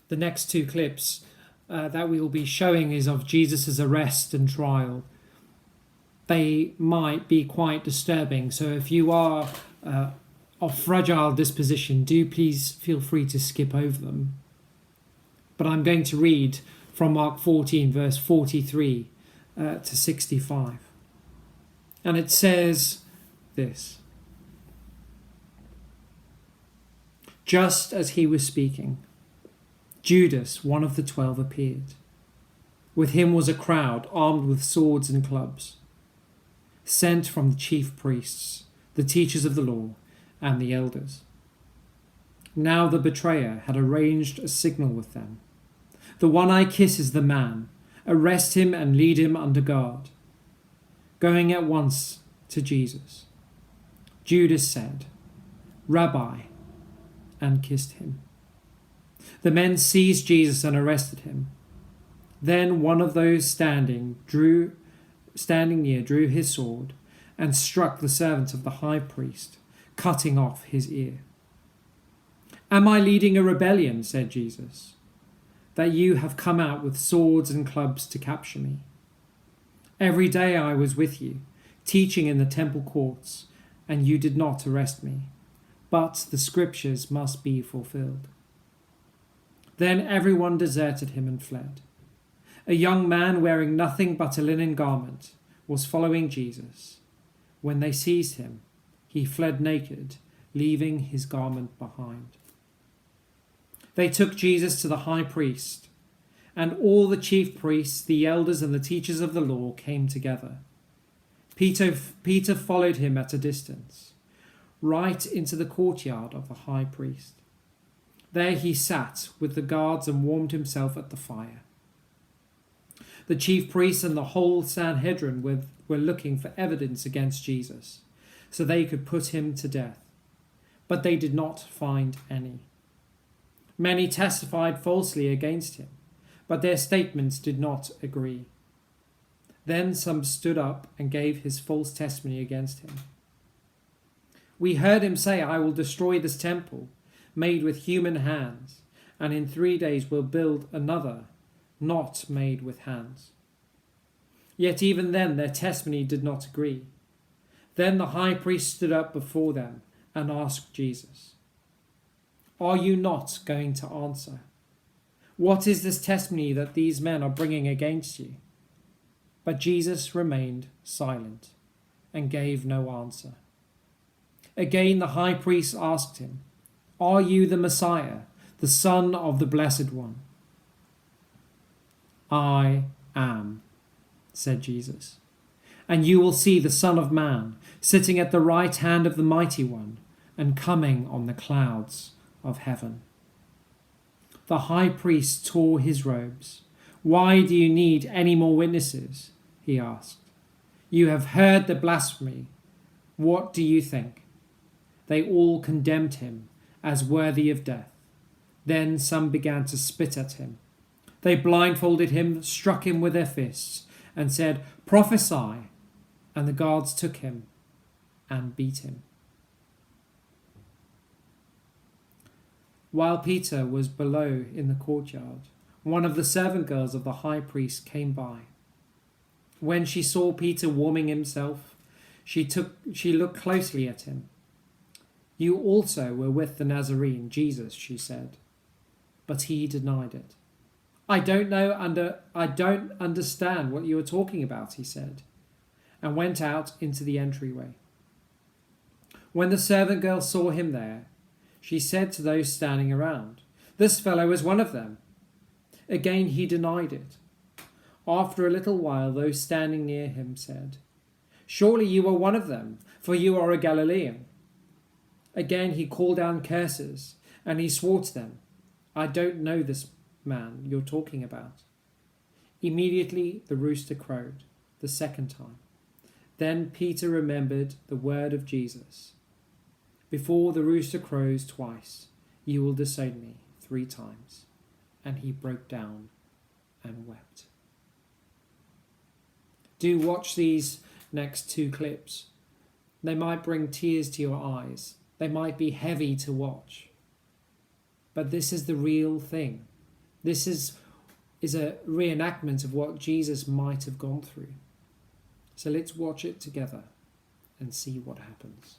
The next two clips that we will be showing is of Jesus' arrest and trial. They might be quite disturbing, so if you are of fragile disposition, do please feel free to skip over them. But I'm going to read from Mark 14, verse 43 to 65. And it says this: Just as he was speaking, Judas, one of the 12, appeared. With him was a crowd armed with swords and clubs, sent from the chief priests, the teachers of the law, and the elders. Now the betrayer had arranged a signal with them. The one I kiss is the man. Arrest him and lead him under guard. Going at once to Jesus, Judas said, Rabbi, and kissed him. The men seized Jesus and arrested him. Then one of those standing near drew his sword and struck the servant of the high priest, cutting off his ear. Am I leading a rebellion, said Jesus, that you have come out with swords and clubs to capture me? Every day I was with you, teaching in the temple courts, and you did not arrest me. But the scriptures must be fulfilled. Then everyone deserted him and fled. A young man wearing nothing but a linen garment was following Jesus. When they seized him, he fled naked, leaving his garment behind. They took Jesus to the high priest, and all the chief priests, the elders, and the teachers of the law came together. Peter followed him at a distance, right into the courtyard of the high priest. There he sat with the guards and warmed himself at the fire. The chief priests and the whole Sanhedrin were looking for evidence against Jesus, so they could put him to death. But they did not find any. Many testified falsely against him, but their statements did not agree. Then some stood up and gave his false testimony against him. We heard him say, I will destroy this temple, made with human hands, and in 3 days will build another, not made with hands. Yet even then their testimony did not agree. Then the high priest stood up before them and asked Jesus, Are you not going to answer? What is this testimony that these men are bringing against you? But Jesus remained silent and gave no answer. Again the high priest asked him, Are you the Messiah, the Son of the Blessed One? I am, said Jesus, and you will see the Son of Man sitting at the right hand of the Mighty One and coming on the clouds of heaven. The high priest tore his robes. Why do you need any more witnesses? He asked. You have heard the blasphemy. What do you think? They all condemned him as worthy of death. Then some began to spit at him. They blindfolded him, struck him with their fists, and said, Prophesy! And the guards took him and beat him. While Peter was below in the courtyard, one of the servant girls of the high priest came by. When she saw Peter warming himself, she looked closely at him. You also were with the Nazarene, Jesus, she said. But he denied it. I don't understand what you are talking about, he said, and went out into the entryway. When the servant girl saw him there, she said to those standing around, This fellow is one of them. Again he denied it. After a little while, those standing near him said, Surely you are one of them, for you are a Galilean. Again he called down curses, and he swore to them, I don't know this man you're talking about. Immediately the rooster crowed the second time. Then Peter remembered the word of Jesus. Before the rooster crows twice, you will disown me 3 times. And he broke down and wept. Do watch these next 2 clips. They might bring tears to your eyes. They might be heavy to watch. But this is the real thing. This is a reenactment of what Jesus might have gone through. So let's watch it together and see what happens.